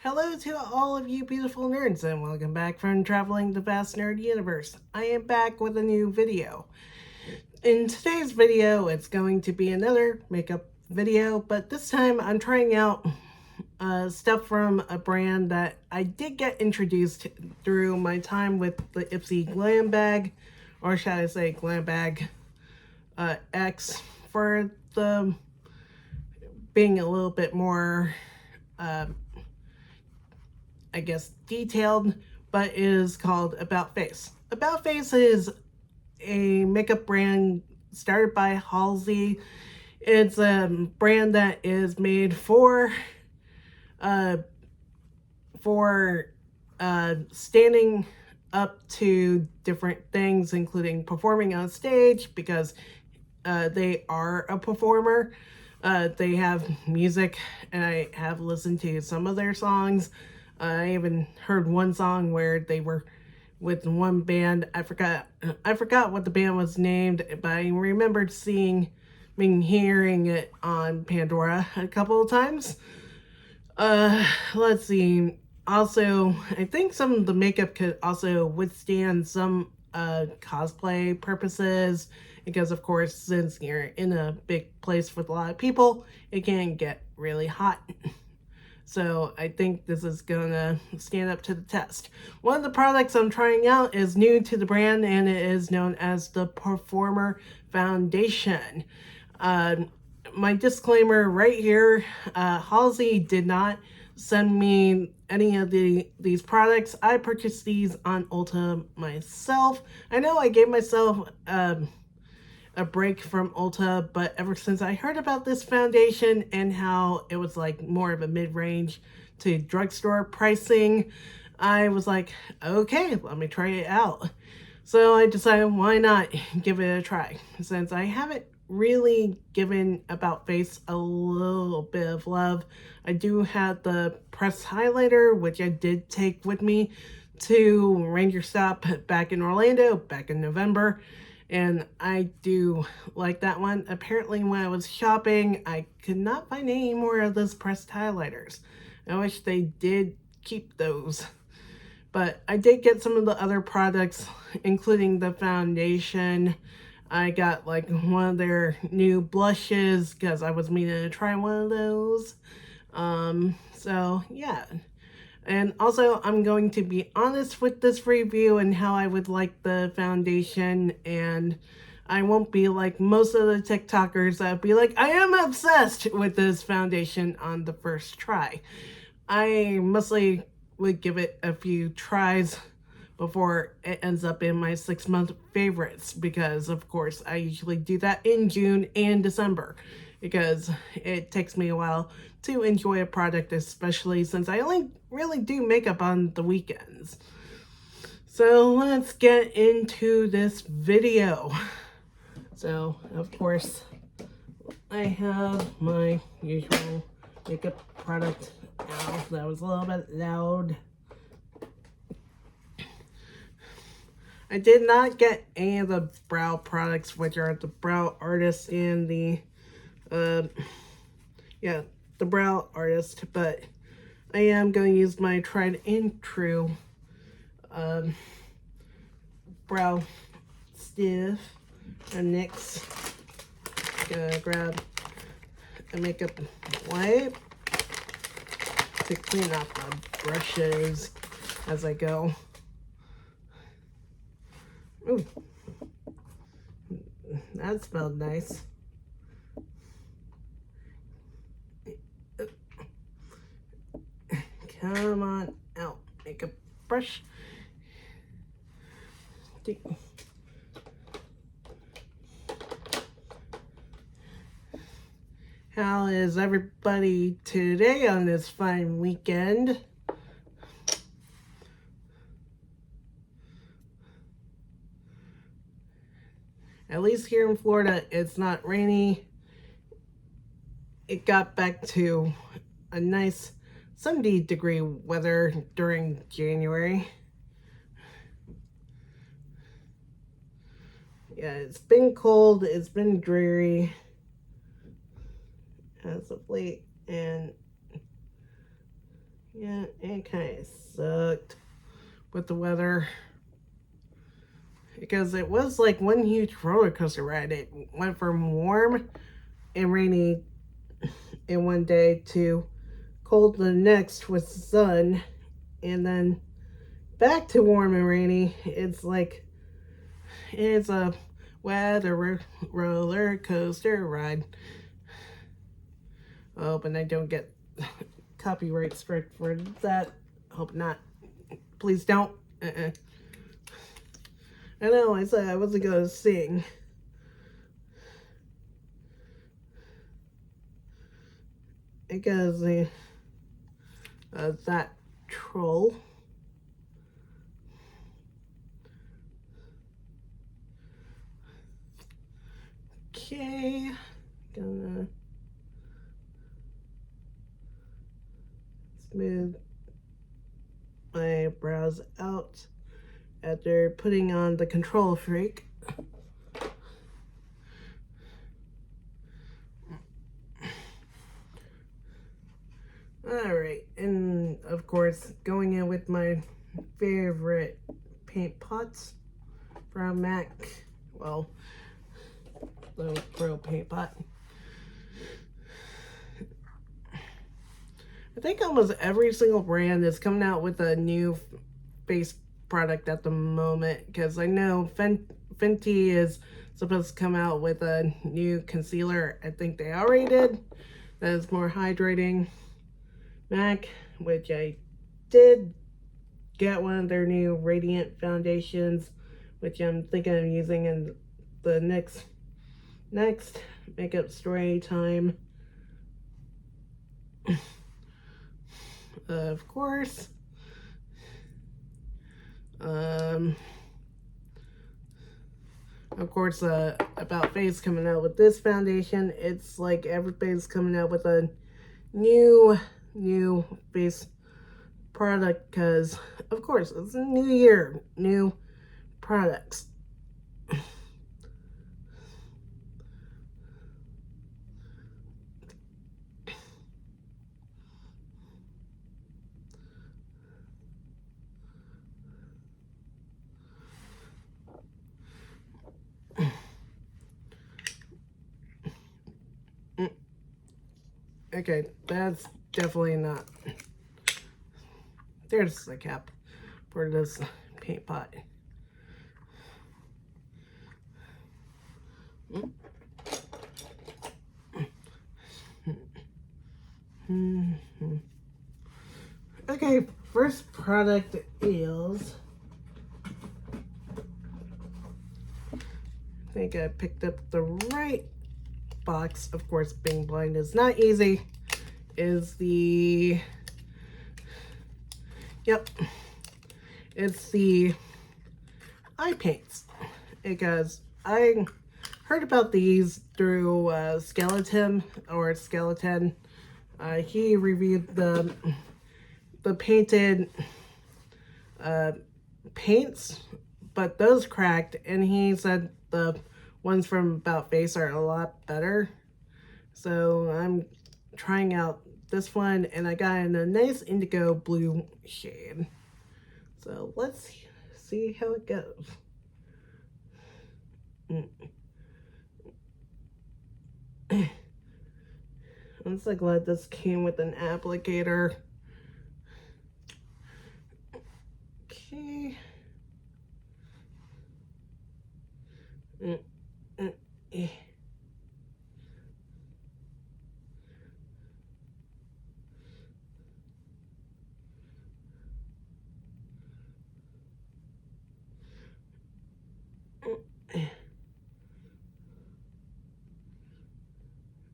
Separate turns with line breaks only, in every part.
Hello to all of you beautiful nerds and welcome back from traveling the vast nerd universe. I am back with a new video. In today's video, it's going to be another makeup video, but this time I'm trying out stuff from a brand that I did get introduced through my time with the Ipsy Glam Bag, or should I say Glam Bag X, for the being a little bit more I guess, detailed, but is called About Face. About Face is a makeup brand started by Halsey. It's a brand that is made uh, for standing up to different things, including performing on stage, because they are a performer. They have music, and I have listened to some of their songs. I even heard one song where they were with one band. I forgot what the band was named, but I remembered hearing it on Pandora a couple of times. Let's see. Also, I think some of the makeup could also withstand some cosplay purposes, because of course, since you're in a big place with a lot of people, it can get really hot. So I think this is gonna stand up to the test. One of the products I'm trying out is new to the brand, and it is known as the Performer Foundation. My disclaimer right here, Halsey did not send me any of these products. I purchased these on Ulta myself. I know I gave myself a break from Ulta, but ever since I heard about this foundation and how it was like more of a mid-range to drugstore pricing, I was like, okay, let me try it out. So I decided, why not give it a try? Since I haven't really given About Face a little bit of love, I do have the pressed highlighter, which I did take with me to Ranger Stop back in Orlando back in November. And I do like that one. Apparently, when I was shopping, I could not find any more of those pressed highlighters. I wish they did keep those. But I did get some of the other products, including the foundation. I got like one of their new blushes because I was meaning to try one of those. So yeah. And also, I'm going to be honest with this review and how I would like the foundation, and I won't be like most of the TikTokers that be like, I am obsessed with this foundation on the first try. I mostly would give it a few tries before it ends up in my 6-month favorites, because of course I usually do that in June and December, because it takes me a while to enjoy a product, especially since I only really do makeup on the weekends. So let's get into this video. So of course I have my usual makeup product. Ow, that was a little bit loud. I did not get any of the brow products, which are the Brow Artist and the Brow Artist, but I am going to use my tried and true brow stiff. And next, gonna grab a makeup wipe to clean up my brushes as I go. Ooh, that smelled nice. Come on out, makeup brush. How is everybody today on this fine weekend? At least here in Florida, it's not rainy. It got back to a nice 70-degree weather during January. Yeah, it's been cold, it's been dreary as of late, and Yeah, it kind of sucked with the weather. Because it was like one huge roller coaster ride. It went from warm and rainy in one day to cold the next with sun, and then back to warm and rainy. It's a weather roller coaster ride. I hope and I don't get copyright strike for that. Hope not. Please don't. I know, I said I wasn't gonna sing. Because that troll. Okay, gonna smooth my brows out after putting on the control freak. Alright, and of course, going in with my favorite paint pots from MAC. Well, the Pro paint pot. I think almost every single brand is coming out with a new face product at the moment, because I know Fenty is supposed to come out with a new concealer. I think they already did. That is more hydrating. MAC, which I did get one of their new Radiant foundations, which I'm thinking of using in the next makeup story time. Of course. Of course, About Face coming out with this foundation. It's like everybody's coming out with a new face product, because of course it's a new year, new products. Okay, that's definitely not. There's the cap for this paint pot. Okay, first product is, I think I picked up the right box. Of course, being blind is not easy. Is the, yep, it's the eye paints, because I heard about these through Skeleton. He reviewed the painted paints, but those cracked, and he said the ones from About Face are a lot better. So I'm trying out this one, and I got in a nice indigo blue shade. So let's see how it goes. I'm so glad this came with an applicator. Okay.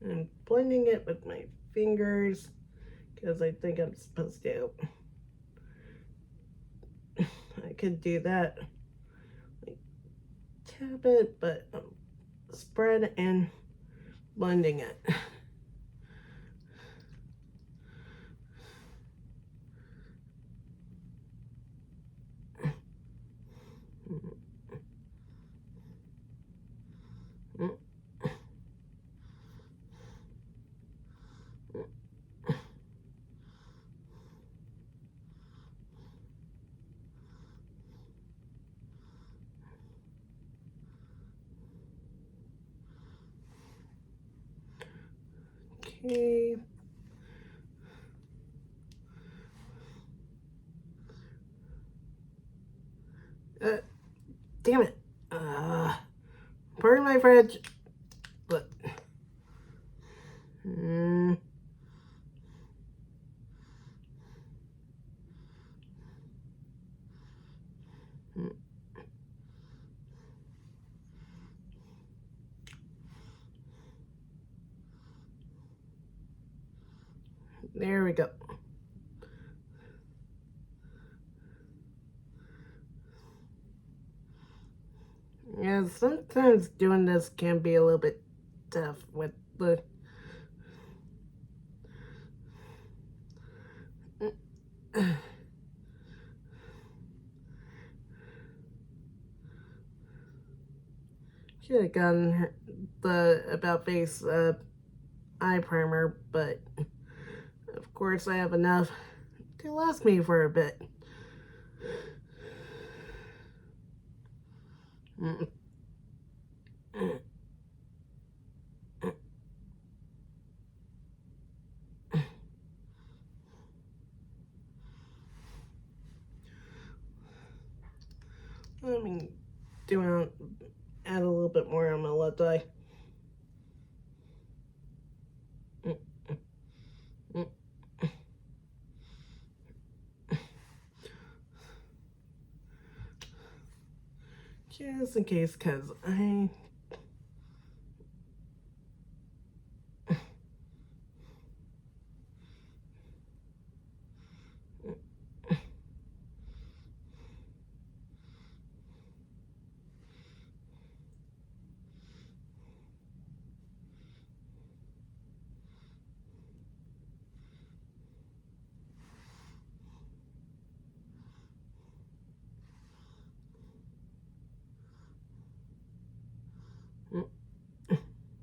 I'm blending it with my fingers, because I think I'm supposed to. I could do that, like, tap it, but spread and blending it. Okay. Damn it. Pardon my French, but there we go. Yeah, sometimes doing this can be a little bit tough with the should have gotten the About Face eye primer, but of course I have enough to last me for a bit. Let me add a little bit more on my left eye. Just in case, because I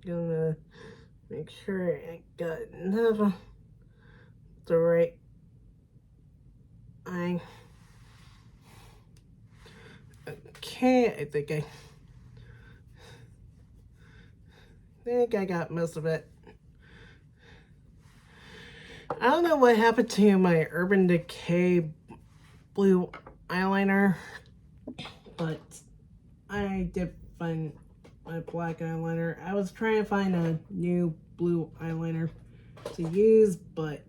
gonna make sure I got enough of the right eye. Okay, I think I got most of it. I don't know what happened to my Urban Decay blue eyeliner, but I did find my black eyeliner. I was trying to find a new blue eyeliner to use, but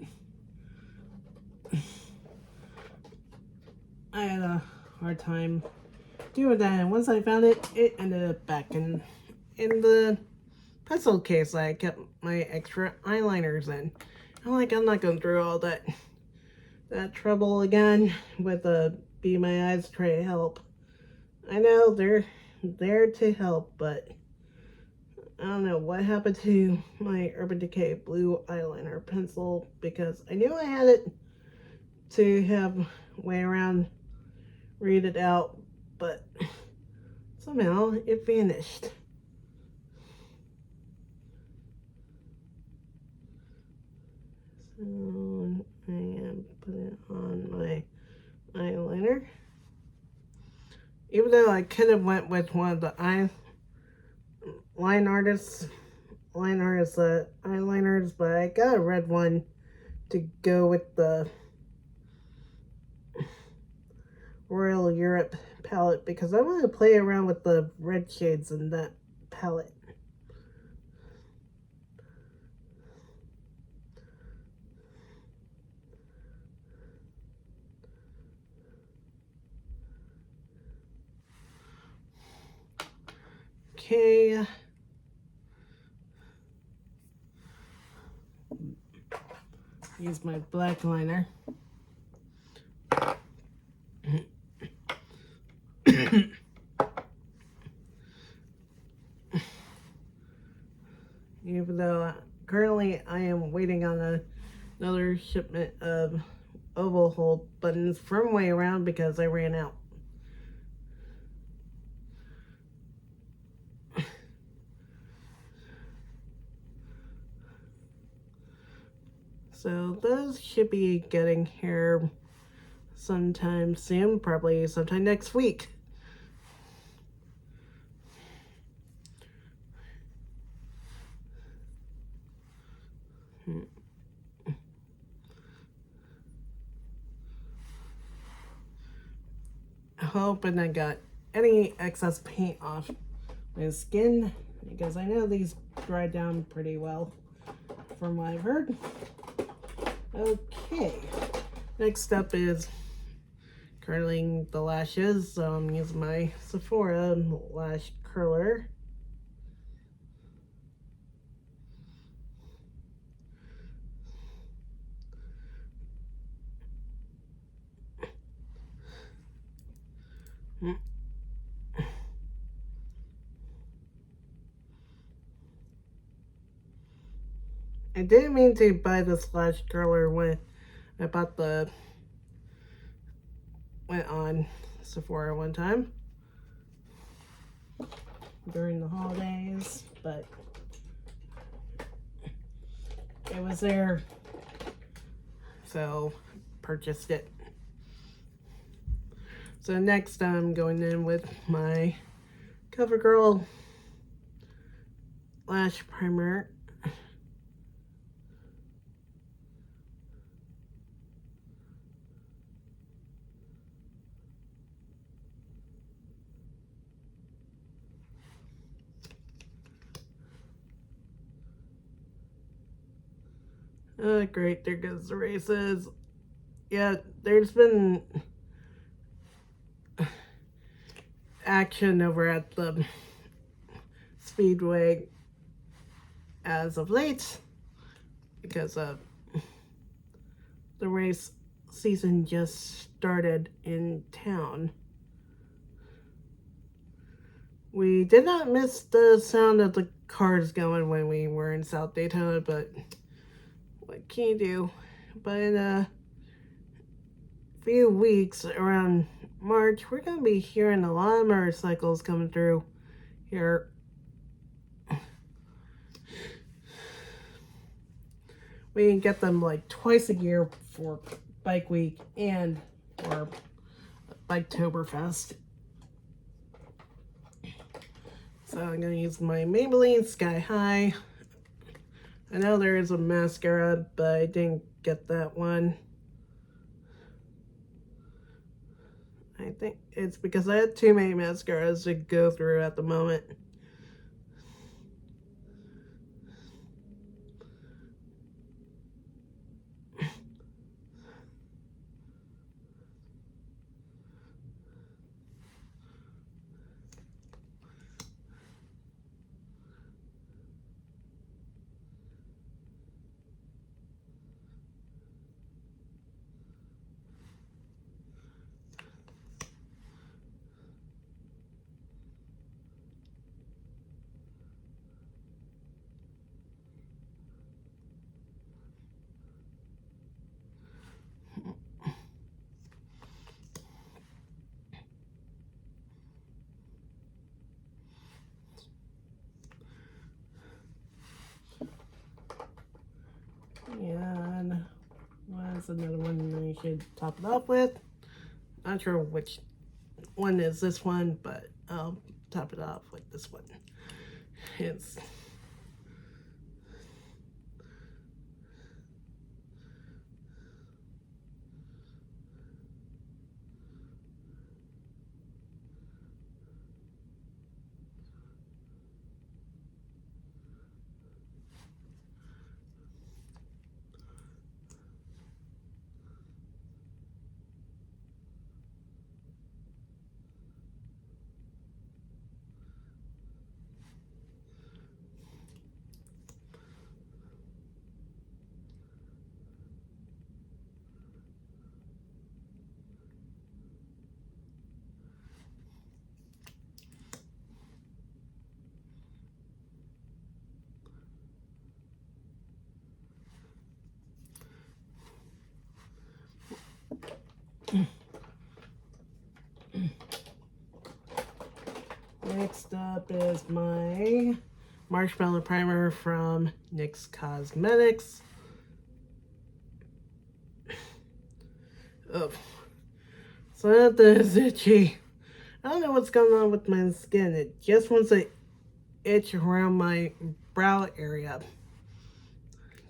I had a hard time doing that. And once I found it, it ended up back in the pencil case I kept my extra eyeliners in. I'm like, I'm not going through all that trouble again with Be My Eyes try to help. I know they're there to help, but I don't know what happened to my Urban Decay blue eyeliner pencil, because I knew I had it to have way around read it out, but somehow it vanished. So I am putting it on my eyeliner. Even though I could have went with one of the line artists eyeliners, but I got a red one to go with the Royal Europe palette, because I want to play around with the red shades in that palette. Okay. Use my black liner. Even though currently I am waiting on another shipment of oval hold buttons from Way Around because I ran out. So those should be getting here sometime soon, probably sometime next week. hoping I got any excess paint off my skin, because I know these dry down pretty well from what I've heard. Okay, next up is curling the lashes, so I'm using my Sephora lash curler. I didn't mean to buy this lash curler when I went on Sephora one time during the holidays, but it was there, so purchased it. So next I'm going in with my CoverGirl lash primer. Oh, great, there goes the races. Yeah, there's been action over at the Speedway as of late because the race season just started in town. We did not miss the sound of the cars going when we were in South Daytona, but what can you do? But in a few weeks, around March, we're going to be hearing a lot of motorcycles coming through here. We can get them like twice a year for Bike Week and for Biketoberfest. So I'm going to use my Maybelline Sky High. I know there is a mascara, but I didn't get that one. I think it's because I had too many mascaras to go through at the moment. And what's another one I should top it off with? Not sure which one is this one, but I'll top it off with this one. It's next up is my Marshmallow Primer from NYX Cosmetics. Oh, so that is itchy. I don't know what's going on with my skin. It just wants to itch around my brow area.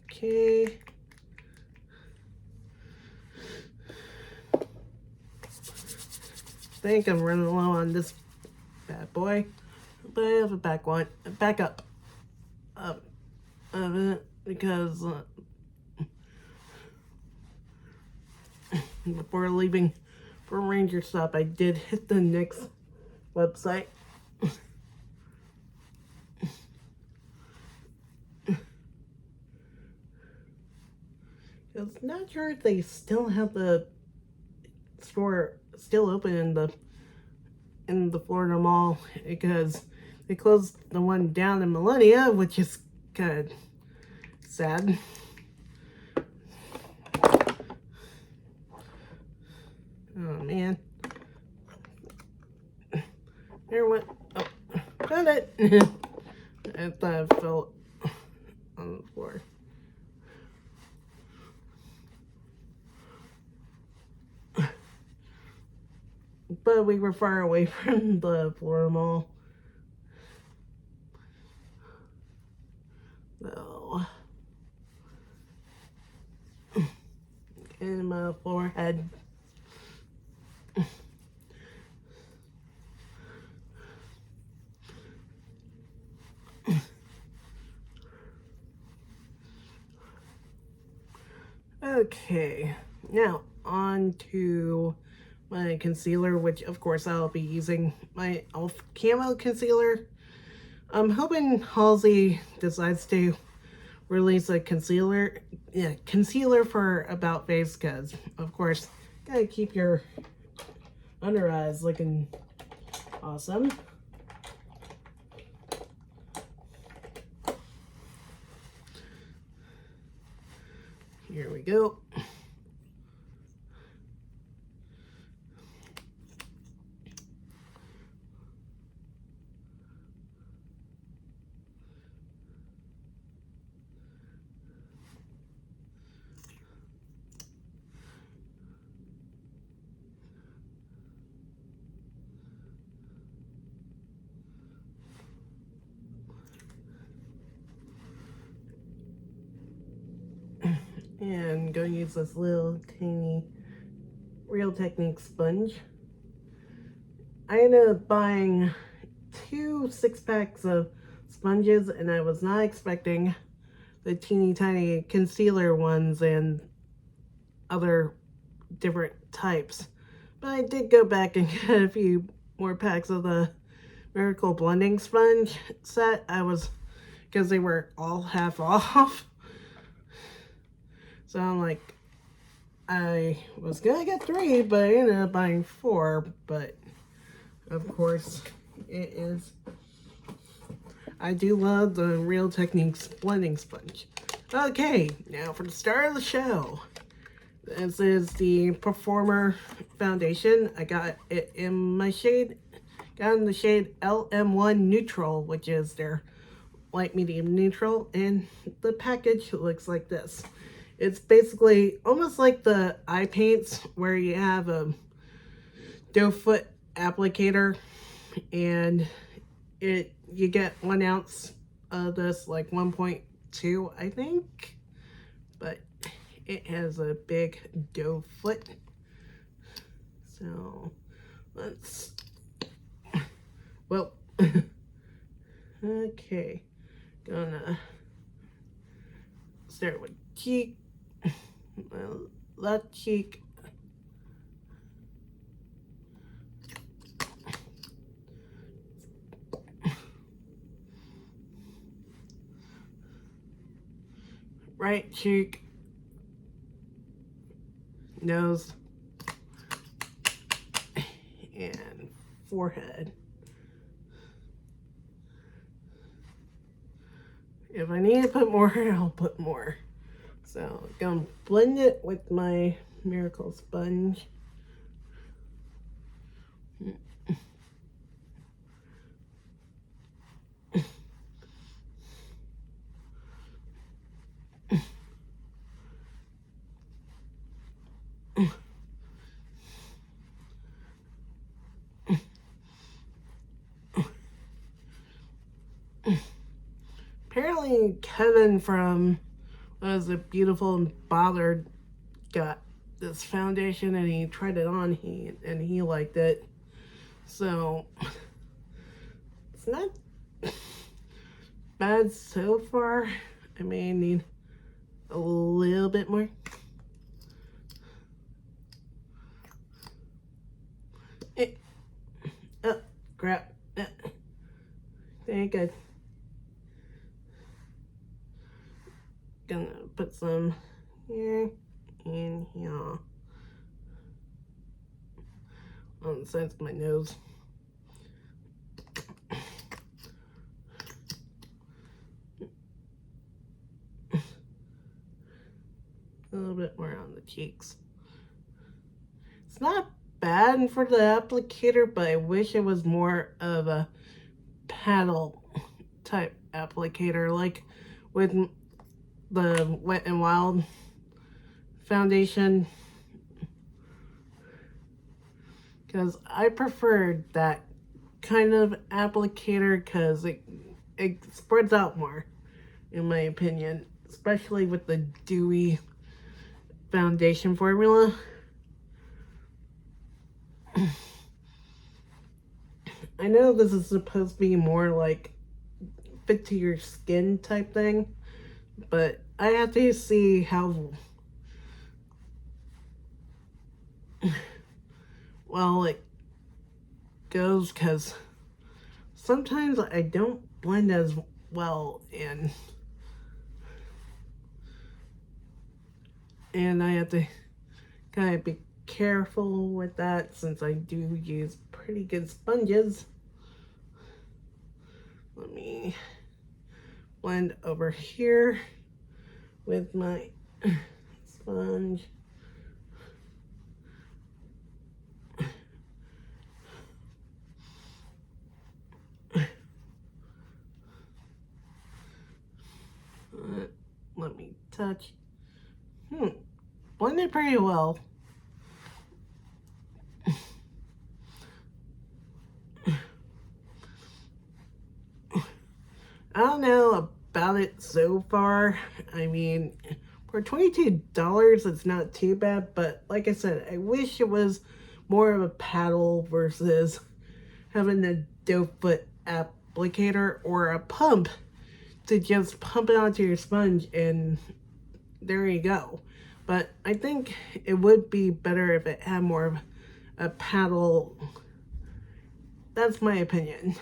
Okay. think I'm running low on this bad boy. But I have a backup of it because before leaving for Ranger Stop, I did hit the NYX website. It's not sure if they still have the store still open in the Florida Mall because they closed the one down in Millennia, which is kind of sad. Oh man. There went. Oh, found it. I thought I fell on the floor. But we were far away from the Florida Mall. So, in my forehead. Okay, now on to my concealer, which of course I'll be using my e.l.f. Camo Concealer. I'm hoping Halsey decides to release a concealer for About Face, because of course gotta keep your under eyes looking awesome. Here we go. And I'm going to use this little tiny Real Techniques sponge. I ended up buying 2 6-packs of sponges, and I was not expecting the teeny tiny concealer ones and other different types. But I did go back and get a few more packs of the Miracle Blending Sponge set. Because they were all half off. So I'm like, I was gonna get 3, but I ended up buying 4. But of course, it is. I do love the Real Techniques blending sponge. Okay, now for the start of the show. This is the Performer Foundation. I got it in my shade. Got in the shade LM1 Neutral, which is their light medium neutral, and the package looks like this. It's basically almost like the eye paints where you have a doe foot applicator, and you get 1 ounce of this, like 1.2 I think, but it has a big doe foot. So let's, well, okay, gonna start with cheek, left cheek, right cheek, nose, and forehead. If I need to put more, I'll put more. So I'm gonna blend it with my Miracle Sponge. Apparently Kevin from Was It Beautiful and Bothered got this foundation and he tried it on and he liked it. So it's not bad so far. I may need a little bit more. Oh, crap. Very good. Gonna put some here and here on the sides of my nose. A little bit more on the cheeks. It's not bad for the applicator, but I wish it was more of a paddle type applicator, like with the Wet and Wild foundation, because I preferred that kind of applicator because it spreads out more, in my opinion, especially with the dewy foundation formula. I know this is supposed to be more like fit to your skin type thing, but I have to see how well it goes, because sometimes I don't blend as well, and I have to kind of be careful with that since I do use pretty good sponges. Let me blend over here with my sponge. Let me touch. Blended pretty well. I don't know about it so far. I mean, for $22, it's not too bad, but like I said, I wish it was more of a paddle versus having a doe foot applicator or a pump to just pump it onto your sponge and there you go. But I think it would be better if it had more of a paddle. That's my opinion.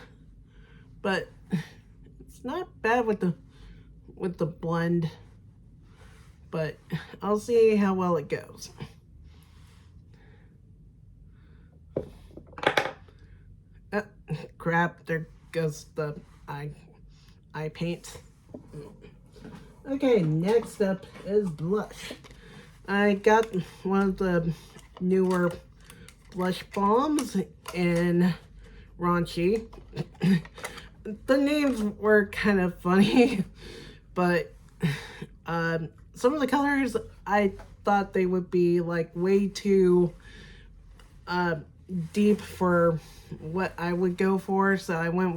But it's not bad with the blend. But I'll see how well it goes. Crap, there goes the eye paint. Okay, next up is blush. I got one of the newer blush bombs in Raunchy. The names were kind of funny, but some of the colors I thought they would be like way too deep for what I would go for, so I went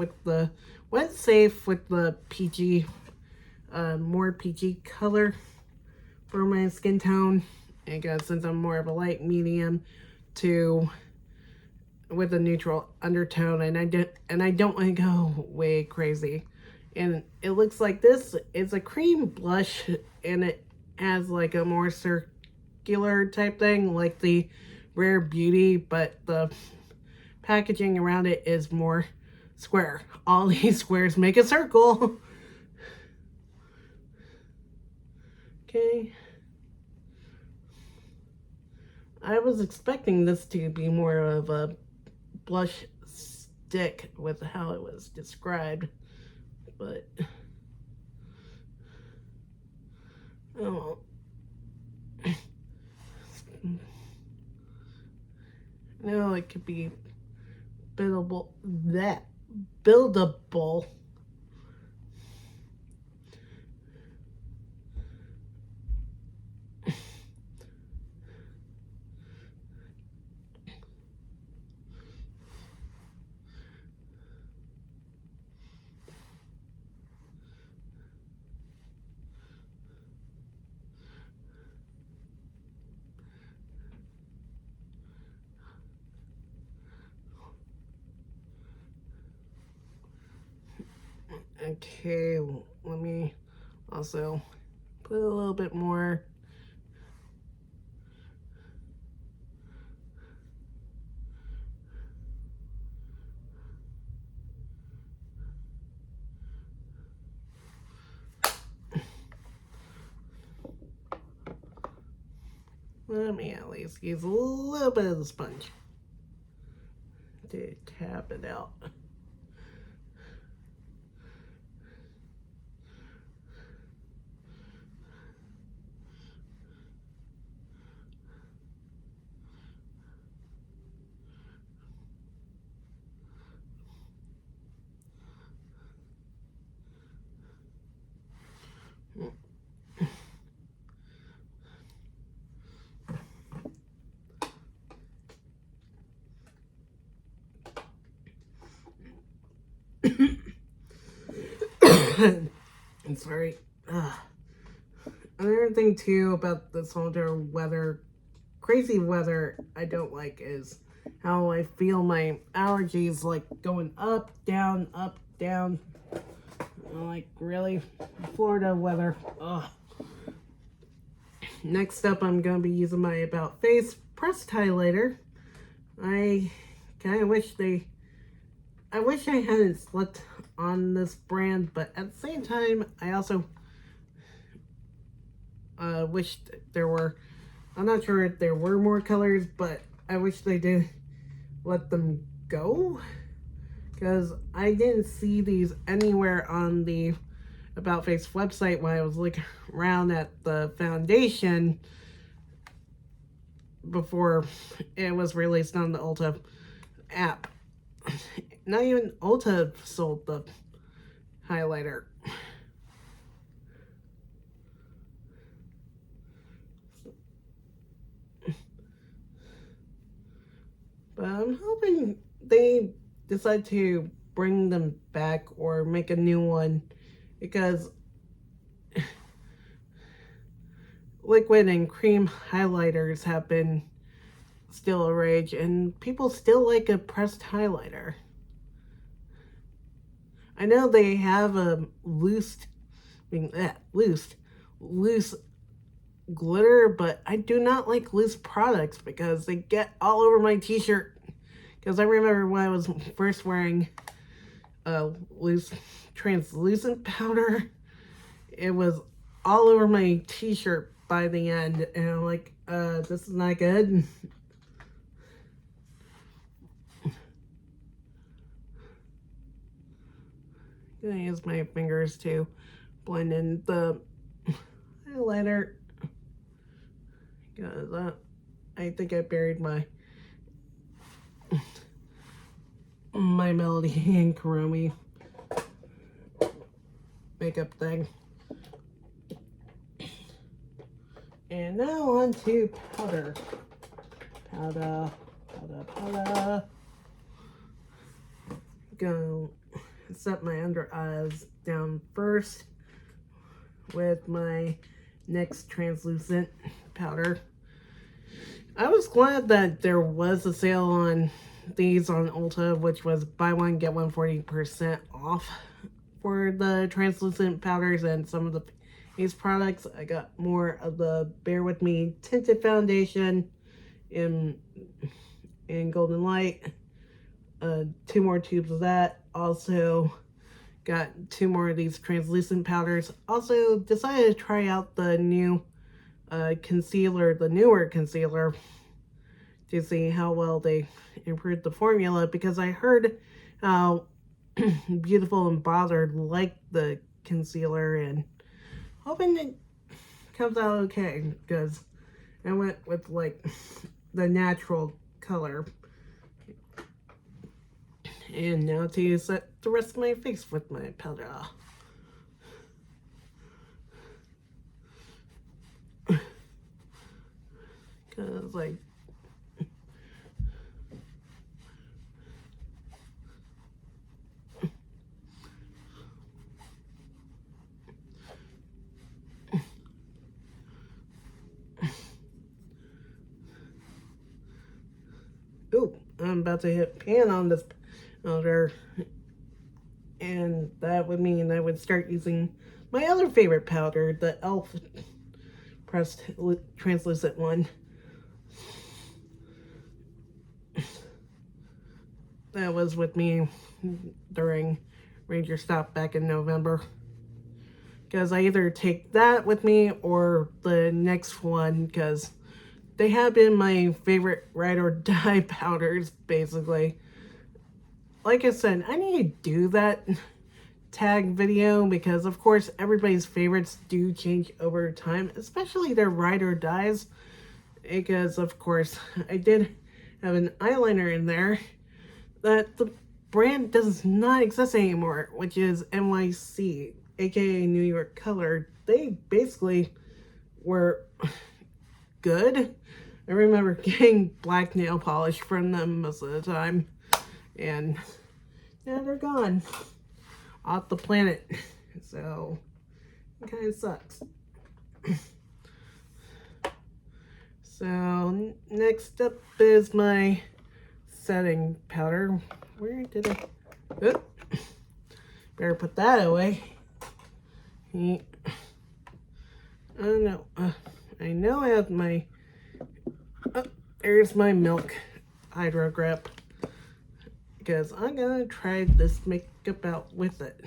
safe with the peachy, more peachy color for my skin tone. And since I'm more of a light medium with a neutral undertone, and I don't want to go way crazy. And it looks like this is a cream blush, and it has like a more circular type thing, like the Rare Beauty, but the packaging around it is more square. All these squares make a circle. Okay. I was expecting this to be more of a blush stick with how it was described, but oh, no, it could be buildable. Buildable. Okay, let me also put a little bit more. Let me at least use a little bit of the sponge to tap it out. I'm sorry. Another thing too about this winter weather, crazy weather, I don't like is how I feel my allergies like going up, down, up, down. Like really, Florida weather. Ugh. Next up, I'm gonna be using my About Face pressed highlighter. I kind of wish I wish I hadn't slipped on this brand, but at the same time, I also wish there were. I'm not sure if there were more colors, but I wish they did let them go, because I didn't see these anywhere on the About Face website when I was looking around at the foundation before it was released on the Ulta app. Not even Ulta sold the highlighter. But I'm hoping they decide to bring them back or make a new one, because liquid and cream highlighters have been still a rage, and people still like a pressed highlighter. I know they have a loose glitter, but I do not like loose products because they get all over my t-shirt. Because I remember when I was first wearing loose translucent powder, it was all over my t-shirt by the end, and I'm like, this is not good. I'm gonna use my fingers to blend in the highlighter, because I think I buried my Melody and Kuromi makeup thing. And now on to powder. Powder. Gonna set my under eyes down first with my NYX translucent powder. I was glad that there was a sale on these on Ulta, which was buy one get one 40% off for the translucent powders and some of these products. I got more of the Bare With Me tinted foundation in Golden Light. 2 more tubes of that. Also got 2 more of these translucent powders. Also decided to try out the new concealer, the newer concealer, to see how well they improved the formula, because I heard how Beautiful and Bothered like the concealer, and hoping it comes out okay, because I went with like the natural color. And now to set the rest of my face with my powder. Cause like ooh, I'm about to hit pan on this powder. And that would mean I would start using my other favorite powder, the e.l.f. pressed translucent one. That was with me during Ranger Stop back in November. Because I either take that with me or the next one, because they have been my favorite ride or die powders, basically. Like I said, I need to do that tag video because, of course, everybody's favorites do change over time, especially their ride or dies. Because, of course, I did have an eyeliner in there that the brand does not exist anymore, which is NYC, aka New York Color. They basically were good. I remember getting black nail polish from them most of the time, and now they're gone off the planet, so it kind of sucks. So next up is my setting powder. Where did I? Oh, better put that away. Oh no, I know I have my. Oh, there's my milk hydro grip, because I'm gonna try this makeup out with it.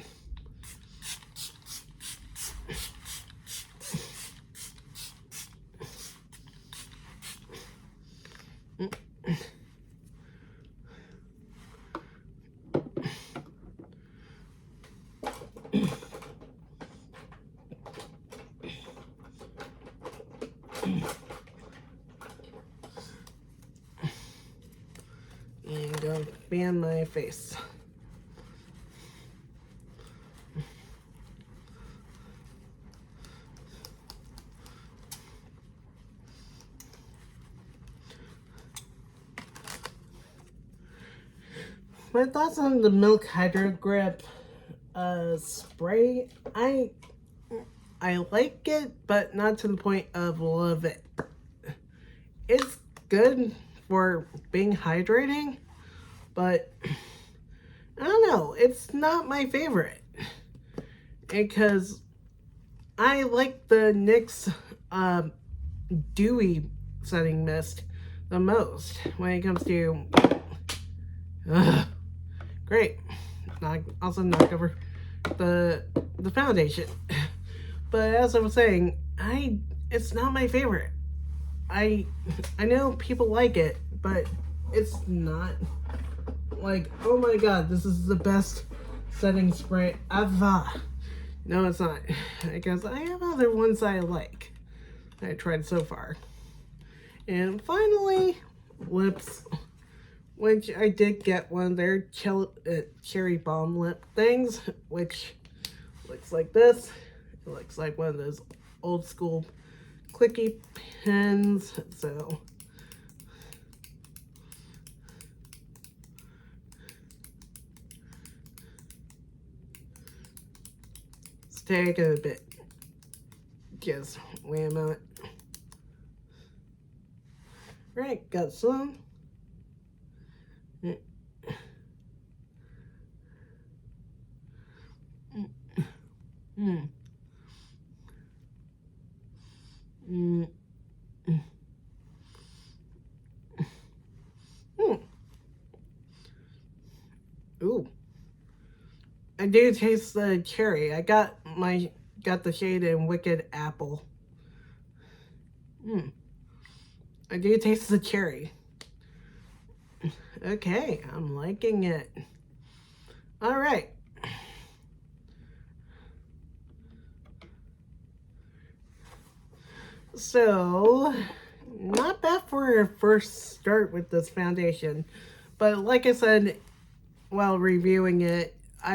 And go fan my face. My thoughts on the Milk Hydro Grip spray. I like it, but not to the point of love it. It's good for being hydrating, but I don't know. It's not my favorite because I like the NYX Dewy Setting Mist the most when it comes to. Great. Also knocked over the foundation. But as I was saying, it's not my favorite. I know people like it, but it's not like, oh my god, this is the best setting spray ever. No, it's not. Because I have other ones I like that I tried so far. And finally, lips. Which I did get one of their cherry bomb lip things, which looks like this. It looks like one of those old school clicky pens. So let's take it a bit. Just wait a moment. Right, got some. Ooh. I do taste the cherry. I got the shade in Wicked Apple. I do taste the cherry. Okay, I'm liking it. All right. So, not bad for a first start with this foundation. But like I said, while reviewing it,